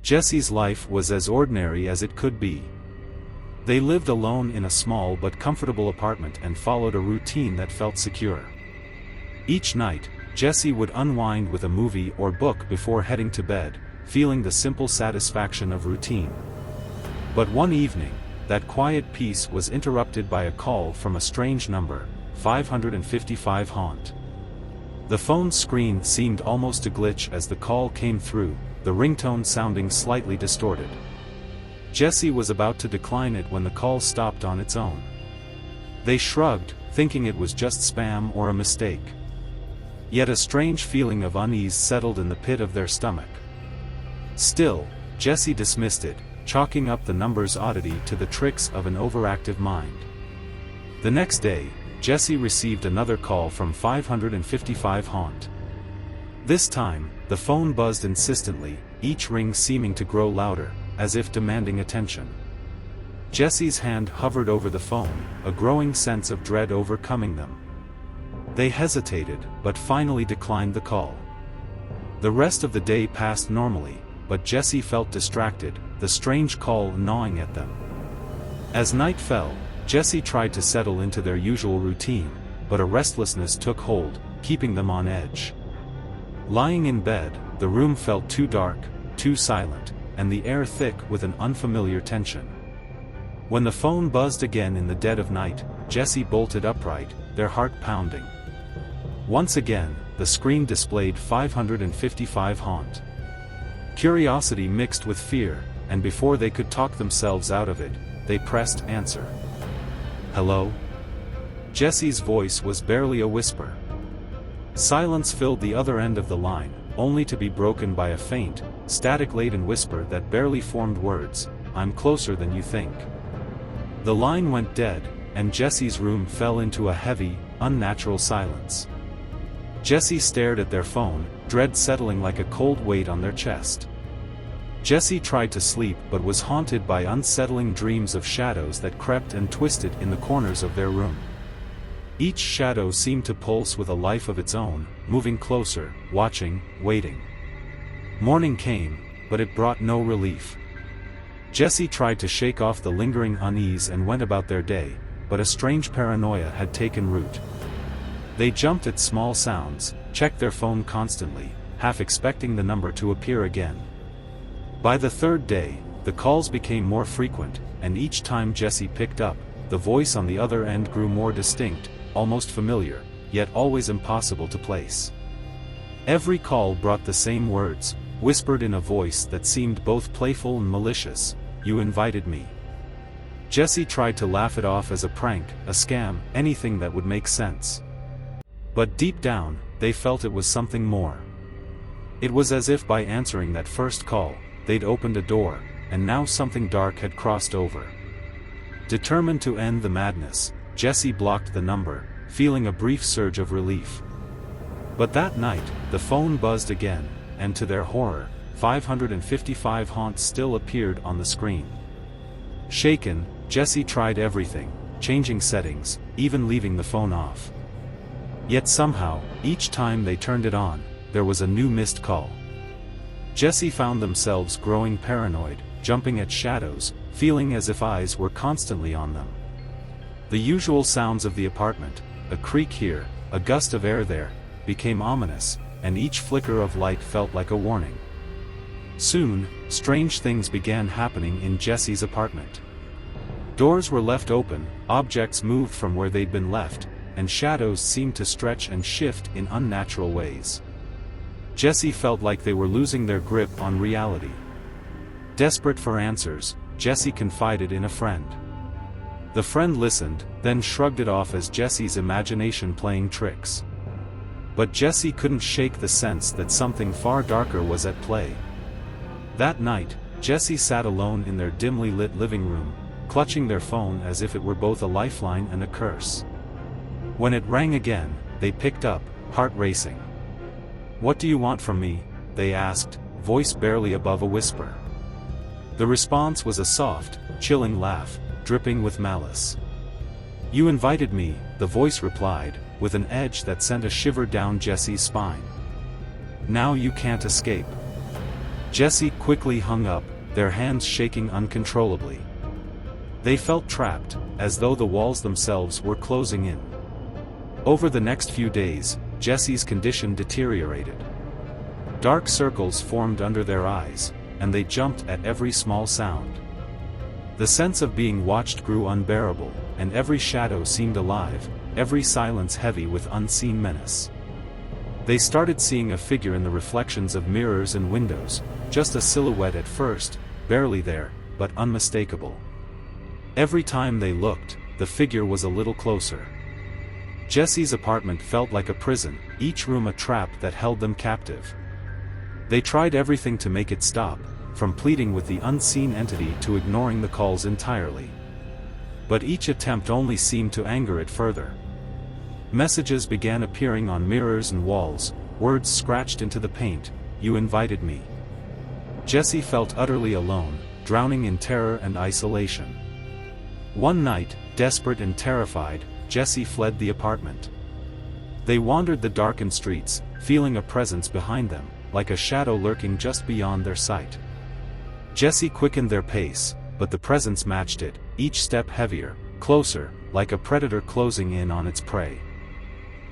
Jesse's life was as ordinary as it could be. They lived alone in a small but comfortable apartment and followed a routine that felt secure. Each night, Jesse would unwind with a movie or book before heading to bed, feeling the simple satisfaction of routine. But one evening, that quiet peace was interrupted by a call from a strange number, 555 haunt. The phone's screen seemed almost to glitch as the call came through, the ringtone sounding slightly distorted. Jesse was about to decline it when the call stopped on its own. They shrugged, thinking it was just spam or a mistake. Yet a strange feeling of unease settled in the pit of their stomach. Still, Jesse dismissed it, chalking up the number's oddity to the tricks of an overactive mind. The next day, Jesse received another call from 555 haunt. This time, the phone buzzed insistently, each ring seeming to grow louder, as if demanding attention. Jesse's hand hovered over the phone, a growing sense of dread overcoming them. They hesitated, but finally declined the call. The rest of the day passed normally, but Jesse felt distracted, the strange call gnawing at them. As night fell, Jesse tried to settle into their usual routine, but a restlessness took hold, keeping them on edge. Lying in bed, the room felt too dark, too silent, and the air thick with an unfamiliar tension. When the phone buzzed again in the dead of night, Jesse bolted upright, their heart pounding. Once again, the screen displayed 555 haunt. Curiosity mixed with fear, and before they could talk themselves out of it, they pressed answer. "Hello?" Jesse's voice was barely a whisper. Silence filled the other end of the line, only to be broken by a faint, static-laden whisper that barely formed words, "I'm closer than you think." The line went dead, and Jesse's room fell into a heavy, unnatural silence. Jesse stared at their phone, dread settling like a cold weight on their chest. Jesse tried to sleep but was haunted by unsettling dreams of shadows that crept and twisted in the corners of their room. Each shadow seemed to pulse with a life of its own, moving closer, watching, waiting. Morning came, but it brought no relief. Jesse tried to shake off the lingering unease and went about their day, but a strange paranoia had taken root. They jumped at small sounds, checked their phone constantly, half expecting the number to appear again. By the third day, the calls became more frequent, and each time Jesse picked up, the voice on the other end grew more distinct, almost familiar, yet always impossible to place. Every call brought the same words, whispered in a voice that seemed both playful and malicious, "You invited me." Jesse tried to laugh it off as a prank, a scam, anything that would make sense. But deep down, they felt it was something more. It was as if by answering that first call, they'd opened a door, and now something dark had crossed over. Determined to end the madness, Jesse blocked the number, feeling a brief surge of relief. But that night, the phone buzzed again, and to their horror, 555 haunts still appeared on the screen. Shaken, Jesse tried everything, changing settings, even leaving the phone off. Yet somehow, each time they turned it on, there was a new missed call. Jesse found themselves growing paranoid, jumping at shadows, feeling as if eyes were constantly on them. The usual sounds of the apartment, a creak here, a gust of air there, became ominous, and each flicker of light felt like a warning. Soon, strange things began happening in Jesse's apartment. Doors were left open, objects moved from where they'd been left, and shadows seemed to stretch and shift in unnatural ways. Jesse felt like they were losing their grip on reality. Desperate for answers, Jesse confided in a friend. The friend listened, then shrugged it off as Jesse's imagination playing tricks. But Jesse couldn't shake the sense that something far darker was at play. That night, Jesse sat alone in their dimly lit living room, clutching their phone as if it were both a lifeline and a curse. When it rang again, they picked up, heart racing. "What do you want from me?" they asked, voice barely above a whisper. The response was a soft, chilling laugh, dripping with malice. "You invited me," the voice replied, with an edge that sent a shiver down Jesse's spine. "Now you can't escape." Jesse quickly hung up, their hands shaking uncontrollably. They felt trapped, as though the walls themselves were closing in. Over the next few days, Jesse's condition deteriorated. Dark circles formed under their eyes, and they jumped at every small sound. The sense of being watched grew unbearable, and every shadow seemed alive, every silence heavy with unseen menace. They started seeing a figure in the reflections of mirrors and windows, just a silhouette at first, barely there, but unmistakable. Every time they looked, the figure was a little closer. Jesse's apartment felt like a prison, each room a trap that held them captive. They tried everything to make it stop, from pleading with the unseen entity to ignoring the calls entirely. But each attempt only seemed to anger it further. Messages began appearing on mirrors and walls, words scratched into the paint, "You invited me." Jesse felt utterly alone, drowning in terror and isolation. One night, desperate and terrified, Jesse fled the apartment. They wandered the darkened streets, feeling a presence behind them, like a shadow lurking just beyond their sight. Jesse quickened their pace, but the presence matched it, each step heavier, closer, like a predator closing in on its prey.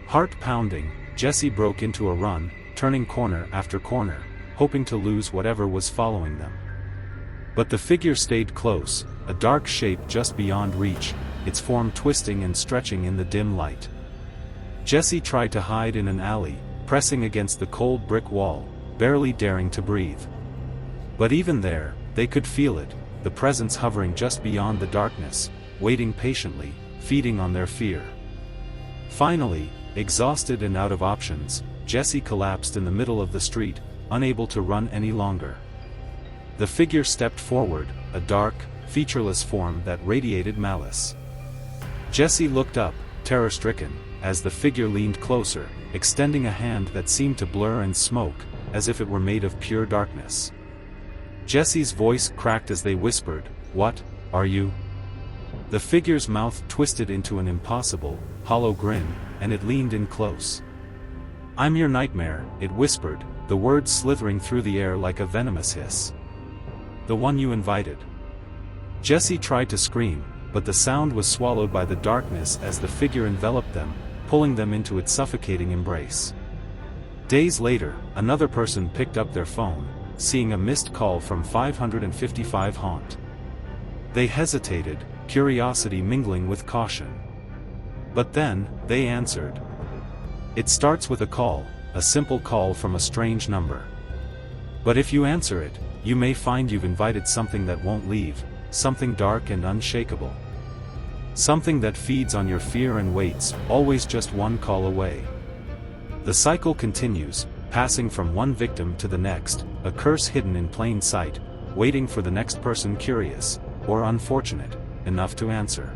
Heart pounding, Jesse broke into a run, turning corner after corner, hoping to lose whatever was following them. But the figure stayed close, a dark shape just beyond reach, its form twisting and stretching in the dim light. Jesse tried to hide in an alley, pressing against the cold brick wall, barely daring to breathe. But even there, they could feel it, the presence hovering just beyond the darkness, waiting patiently, feeding on their fear. Finally, exhausted and out of options, Jesse collapsed in the middle of the street, unable to run any longer. The figure stepped forward, a dark, featureless form that radiated malice. Jesse looked up, terror-stricken, as the figure leaned closer, extending a hand that seemed to blur and smoke, as if it were made of pure darkness. Jesse's voice cracked as they whispered, "What, are you?" The figure's mouth twisted into an impossible, hollow grin, and it leaned in close. "I'm your nightmare," it whispered, the words slithering through the air like a venomous hiss. "The one you invited." Jesse tried to scream, but the sound was swallowed by the darkness as the figure enveloped them, pulling them into its suffocating embrace. Days later, another person picked up their phone, seeing a missed call from 555 Haunt. They hesitated, curiosity mingling with caution. But then, they answered. It starts with a call, a simple call from a strange number. But if you answer it, you may find you've invited something that won't leave, something dark and unshakable. Something that feeds on your fear and waits, always just one call away. The cycle continues, passing from one victim to the next, a curse hidden in plain sight, waiting for the next person curious, or unfortunate, enough to answer.